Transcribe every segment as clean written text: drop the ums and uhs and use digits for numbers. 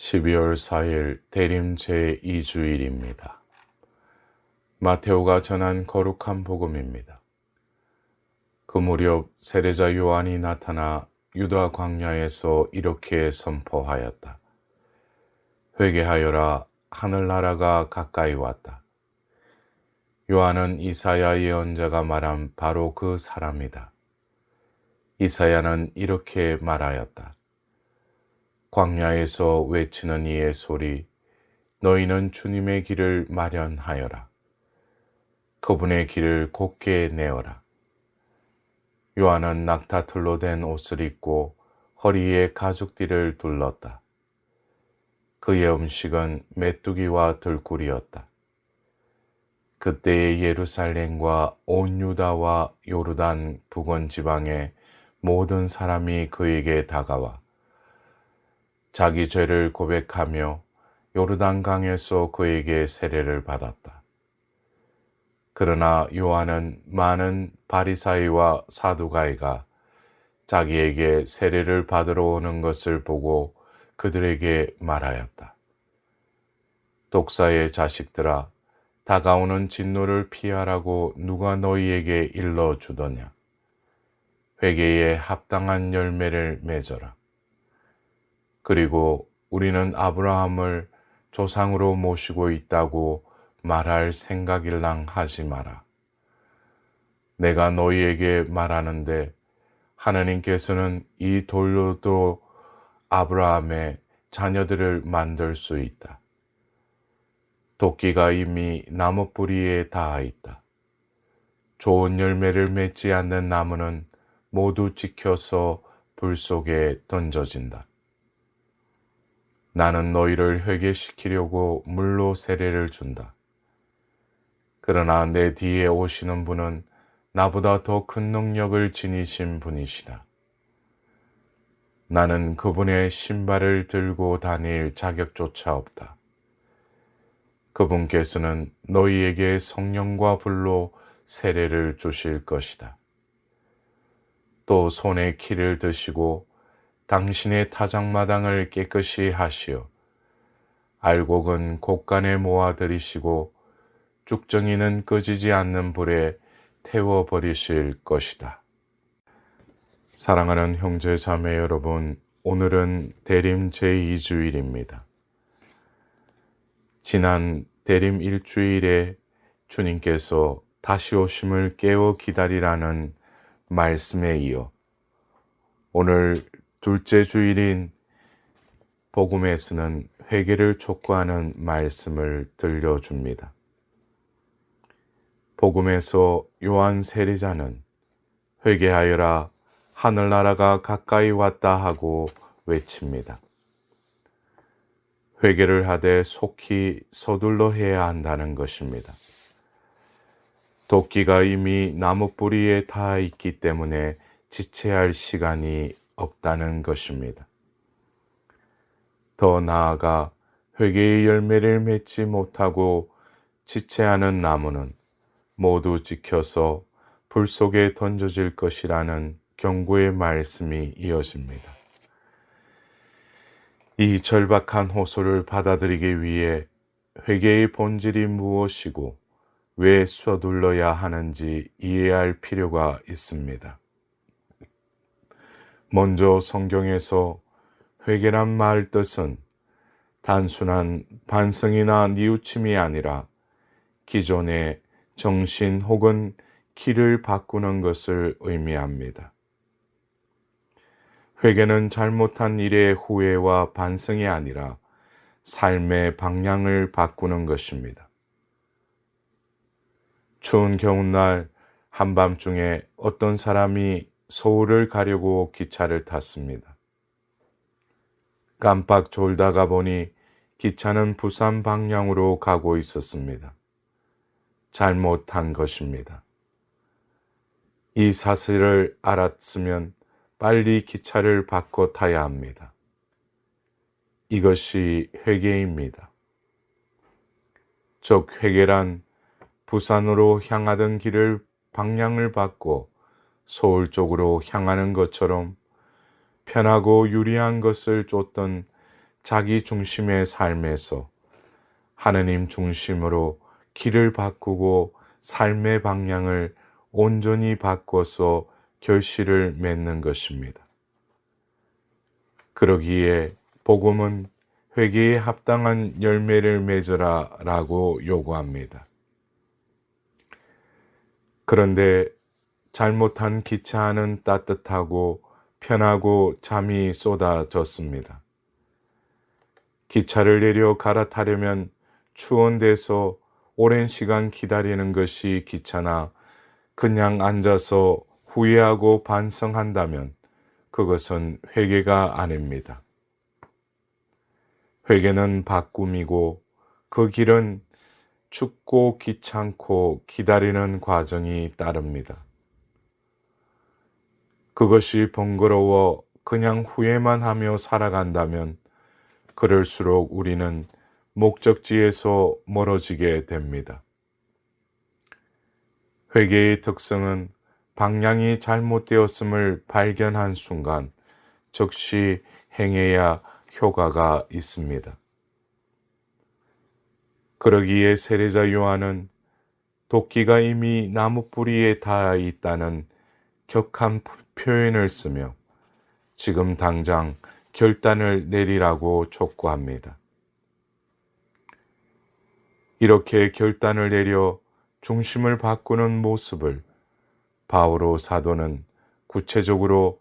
12월 4일 대림 제2주일입니다. 마테오가 전한 거룩한 복음입니다. 그 무렵 세례자 요한이 나타나 유다 광야에서 이렇게 선포하였다. 회개하여라, 하늘나라가 가까이 왔다. 요한은 이사야 예언자가 말한 바로 그 사람이다. 이사야는 이렇게 말하였다. 광야에서 외치는 이의 소리, 너희는 주님의 길을 마련하여라. 그분의 길을 곧게 내어라. 요한은 낙타털로 된 옷을 입고 허리에 가죽띠를 둘렀다. 그의 음식은 메뚜기와 들꿀이었다. 그때의 예루살렘과 온 유다와 요르단 북원 지방의 모든 사람이 그에게 다가와 자기 죄를 고백하며 요르단강에서 그에게 세례를 받았다. 그러나 요한은 많은 바리사이와 사두가이가 자기에게 세례를 받으러 오는 것을 보고 그들에게 말하였다. 독사의 자식들아, 다가오는 진노를 피하라고 누가 너희에게 일러주더냐. 회개에 합당한 열매를 맺어라. 그리고 우리는 아브라함을 조상으로 모시고 있다고 말할 생각일랑 하지 마라. 내가 너희에게 말하는데 하나님께서는 이 돌로도 아브라함의 자녀들을 만들 수 있다. 도끼가 이미 나무 뿌리에 닿아 있다. 좋은 열매를 맺지 않는 나무는 모두 찍혀서 불 속에 던져진다. 나는 너희를 회개시키려고 물로 세례를 준다. 그러나 내 뒤에 오시는 분은 나보다 더 큰 능력을 지니신 분이시다. 나는 그분의 신발을 들고 다닐 자격조차 없다. 그분께서는 너희에게 성령과 불로 세례를 주실 것이다. 또 손에 키를 드시고 당신의 타작마당을 깨끗이 하시어 알곡은 곳간에 모아들이시고 쭉정이는 꺼지지 않는 불에 태워버리실 것이다. 사랑하는 형제 자매 여러분, 오늘은 대림 제2주일입니다. 지난 대림 1주일에 주님께서 다시 오심을 깨어 기다리라는 말씀에 이어 오늘 둘째 주일인 복음에서는 회개를 촉구하는 말씀을 들려줍니다. 복음에서 요한 세례자는 회개하여라, 하늘나라가 가까이 왔다 하고 외칩니다. 회개를 하되 속히 서둘러 해야 한다는 것입니다. 도끼가 이미 나무 뿌리에 닿아 있기 때문에 지체할 시간이 없다는 것입니다. 더 나아가 회개의 열매를 맺지 못하고 지체하는 나무는 모두 찍혀서 불 속에 던져질 것이라는 경고의 말씀이 이어집니다. 이 절박한 호소를 받아들이기 위해 회개의 본질이 무엇이고 왜 서둘러야 하는지 이해할 필요가 있습니다. 먼저 성경에서 회개란 말 뜻은 단순한 반성이나 뉘우침이 아니라 기존의 정신 혹은 길을 바꾸는 것을 의미합니다. 회개는 잘못한 일의 후회와 반성이 아니라 삶의 방향을 바꾸는 것입니다. 추운 겨울날 한밤중에 어떤 사람이 서울을 가려고 기차를 탔습니다. 깜빡 졸다가 보니 기차는 부산 방향으로 가고 있었습니다. 잘못한 것입니다. 이 사실을 알았으면 빨리 기차를 바꿔 타야 합니다. 이것이 회개입니다. 즉 회개란 부산으로 향하던 길을 방향을 바꿔 서울 쪽으로 향하는 것처럼 편하고 유리한 것을 쫓던 자기 중심의 삶에서 하느님 중심으로 길을 바꾸고 삶의 방향을 온전히 바꿔서 결실을 맺는 것입니다. 그러기에 복음은 회개에 합당한 열매를 맺으라 라고 요구합니다. 그런데 잘못한 기차 안은 따뜻하고 편하고 잠이 쏟아졌습니다. 기차를 내려 갈아타려면 추운 데서 오랜 시간 기다리는 것이 기차나 그냥 앉아서 후회하고 반성한다면 그것은 회개가 아닙니다. 회개는 바꿈이고 그 길은 춥고 귀찮고 기다리는 과정이 따릅니다. 그것이 번거로워 그냥 후회만 하며 살아간다면 그럴수록 우리는 목적지에서 멀어지게 됩니다. 회개의 특성은 방향이 잘못되었음을 발견한 순간 즉시 행해야 효과가 있습니다. 그러기에 세례자 요한은 도끼가 이미 나무 뿌리에 닿아 있다는 격한 표현을 쓰며 지금 당장 결단을 내리라고 촉구합니다. 이렇게 결단을 내려 중심을 바꾸는 모습을 바오로 사도는 구체적으로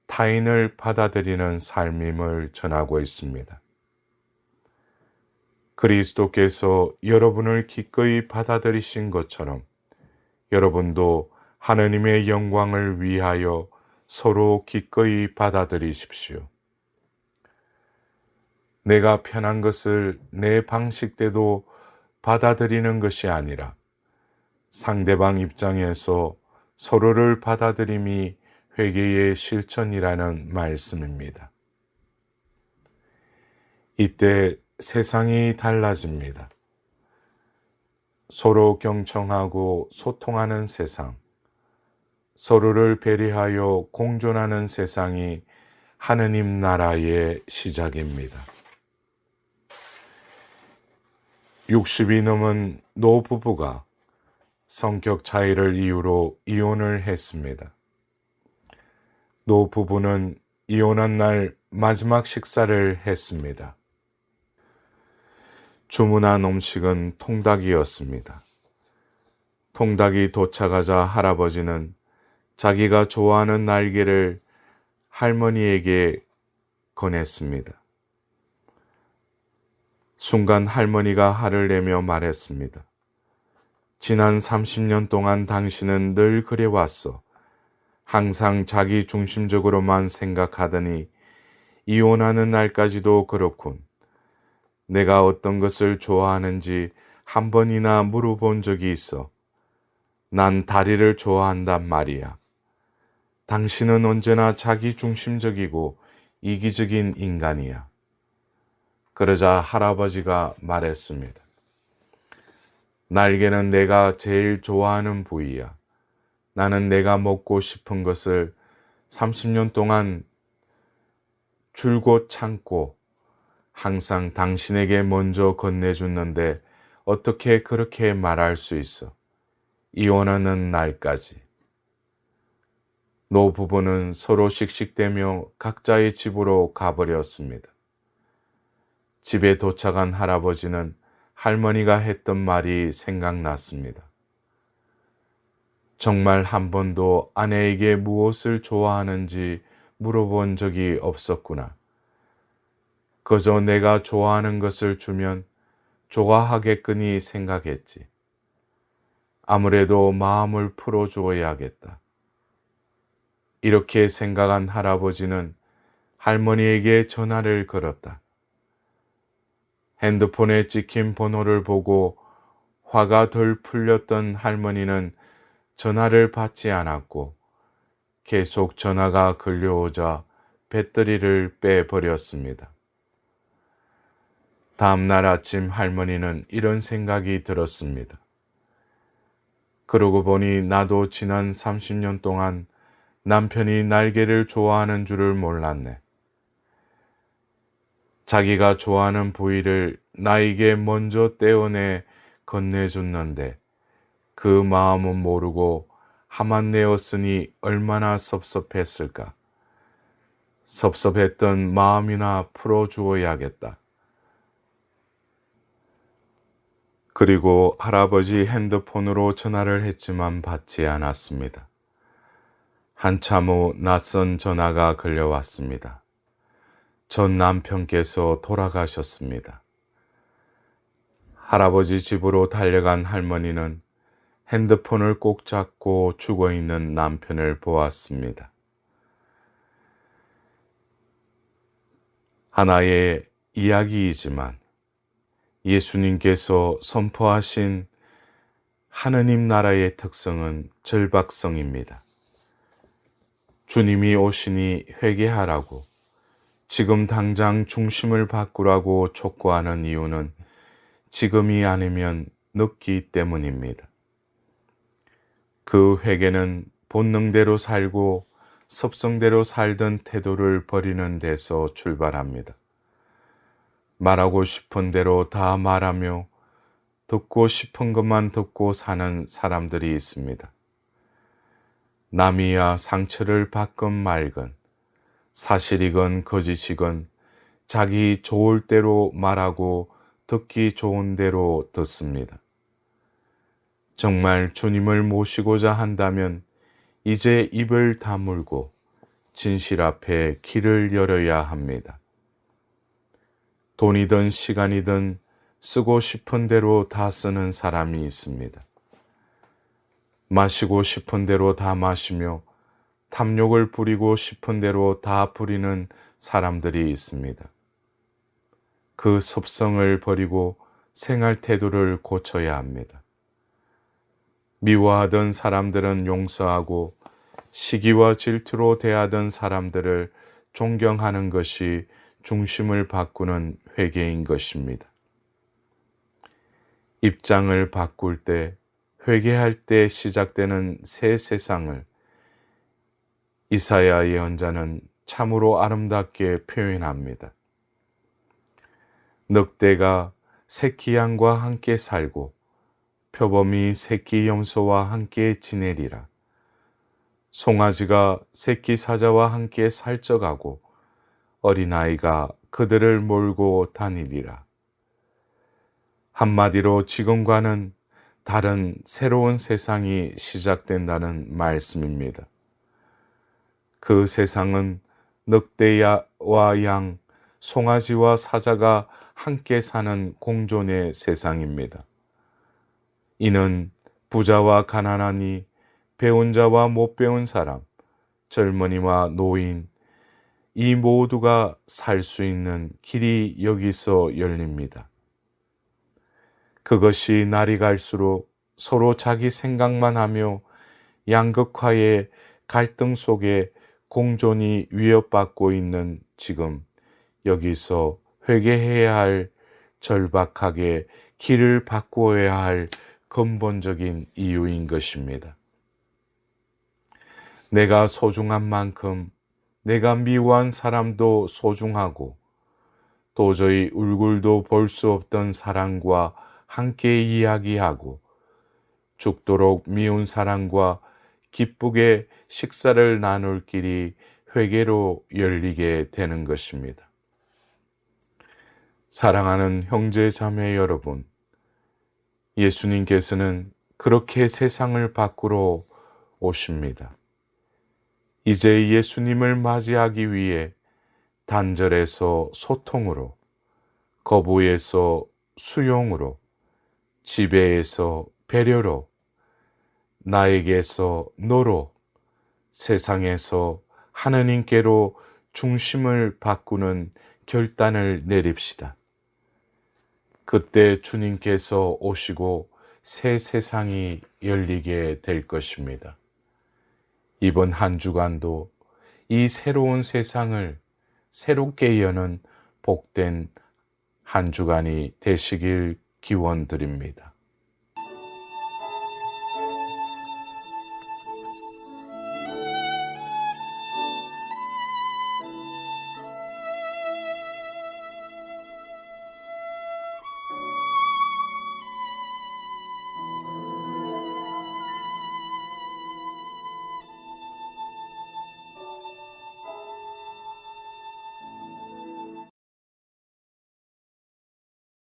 타인을 받아들이는 삶임을 전하고 있습니다. 그리스도께서 여러분을 기꺼이 받아들이신 것처럼 여러분도 하느님의 영광을 위하여 서로 기꺼이 받아들이십시오. 내가 편한 것을 내 방식대로 받아들이는 것이 아니라 상대방 입장에서 서로를 받아들임이 회개의 실천이라는 말씀입니다. 이때 세상이 달라집니다. 서로 경청하고 소통하는 세상, 서로를 배려하여 공존하는 세상이 하느님 나라의 시작입니다. 60이 넘은 노부부가 성격 차이를 이유로 이혼을 했습니다. 노부부는 이혼한 날 마지막 식사를 했습니다. 주문한 음식은 통닭이었습니다. 통닭이 도착하자 할아버지는 자기가 좋아하는 날개를 할머니에게 건넸습니다. 순간 할머니가 화를 내며 말했습니다. 지난 30년 동안 당신은 늘 그래왔어. 항상 자기 중심적으로만 생각하더니 이혼하는 날까지도 그렇군. 내가 어떤 것을 좋아하는지 한 번이나 물어본 적이 있어. 난 다리를 좋아한단 말이야. 당신은 언제나 자기 중심적이고 이기적인 인간이야. 그러자 할아버지가 말했습니다. 날개는 내가 제일 좋아하는 부위야. 나는 내가 먹고 싶은 것을 30년 동안 줄곧 참고 항상 당신에게 먼저 건네줬는데 어떻게 그렇게 말할 수 있어? 이혼하는 날까지. 노부부는 서로 씩씩대며 각자의 집으로 가버렸습니다. 집에 도착한 할아버지는 할머니가 했던 말이 생각났습니다. 정말 한 번도 아내에게 무엇을 좋아하는지 물어본 적이 없었구나. 그저 내가 좋아하는 것을 주면 좋아하겠거니 생각했지. 아무래도 마음을 풀어주어야겠다. 이렇게 생각한 할아버지는 할머니에게 전화를 걸었다. 핸드폰에 찍힌 번호를 보고 화가 덜 풀렸던 할머니는 전화를 받지 않았고 계속 전화가 걸려오자 배터리를 빼버렸습니다. 다음 날 아침 할머니는 이런 생각이 들었습니다. 그러고 보니 나도 지난 30년 동안 남편이 날개를 좋아하는 줄을 몰랐네. 자기가 좋아하는 부위를 나에게 먼저 떼어내 건네줬는데 그 마음은 모르고 화만 내었으니 얼마나 섭섭했을까. 섭섭했던 마음이나 풀어주어야겠다. 그리고 할아버지 핸드폰으로 전화를 했지만 받지 않았습니다. 한참 후 낯선 전화가 걸려왔습니다. 전 남편께서 돌아가셨습니다. 할아버지 집으로 달려간 할머니는 핸드폰을 꼭 잡고 죽어있는 남편을 보았습니다. 하나의 이야기이지만 예수님께서 선포하신 하느님 나라의 특성은 절박성입니다. 주님이 오시니 회개하라고, 지금 당장 중심을 바꾸라고 촉구하는 이유는 지금이 아니면 늦기 때문입니다. 그 회개는 본능대로 살고 습성대로 살던 태도를 버리는 데서 출발합니다. 말하고 싶은 대로 다 말하며 듣고 싶은 것만 듣고 사는 사람들이 있습니다. 남이야 상처를 받건 말건, 사실이건 거짓이건 자기 좋을 대로 말하고 듣기 좋은 대로 듣습니다. 정말 주님을 모시고자 한다면 이제 입을 다물고 진실 앞에 길을 열어야 합니다. 돈이든 시간이든 쓰고 싶은 대로 다 쓰는 사람이 있습니다. 마시고 싶은 대로 다 마시며 탐욕을 부리고 싶은 대로 다 부리는 사람들이 있습니다. 그 습성을 버리고 생활 태도를 고쳐야 합니다. 미워하던 사람들은 용서하고 시기와 질투로 대하던 사람들을 존경하는 것이 중심을 바꾸는 회개인 것입니다. 입장을 바꿀 때, 회개할 때 시작되는 새 세상을 이사야 예언자는 참으로 아름답게 표현합니다. 늑대가 새끼 양과 함께 살고 표범이 새끼 염소와 함께 지내리라. 송아지가 새끼 사자와 함께 살쪄가고 어린아이가 그들을 몰고 다니리라. 한마디로 지금과는 다른 새로운 세상이 시작된다는 말씀입니다. 그 세상은 늑대와 양, 송아지와 사자가 함께 사는 공존의 세상입니다. 이는 부자와 가난하니, 배운 자와 못 배운 사람, 젊은이와 노인, 이 모두가 살 수 있는 길이 여기서 열립니다. 그것이 날이 갈수록 서로 자기 생각만 하며 양극화의 갈등 속에 공존이 위협받고 있는 지금 여기서 회개해야 할, 절박하게 길을 바꾸어야 할 근본적인 이유인 것입니다. 내가 소중한 만큼 내가 미워한 사람도 소중하고 도저히 얼굴도 볼 수 없던 사람과 함께 이야기하고 죽도록 미운 사람과 기쁘게 식사를 나눌 길이 회개로 열리게 되는 것입니다. 사랑하는 형제 자매 여러분, 예수님께서는 그렇게 세상을 바꾸러 오십니다. 이제 예수님을 맞이하기 위해 단절에서 소통으로, 거부에서 수용으로, 지배에서 배려로, 나에게서 너로, 세상에서 하느님께로 중심을 바꾸는 결단을 내립시다. 그때 주님께서 오시고 새 세상이 열리게 될 것입니다. 이번 한 주간도 이 새로운 세상을 새롭게 여는 복된 한 주간이 되시길 기원드립니다.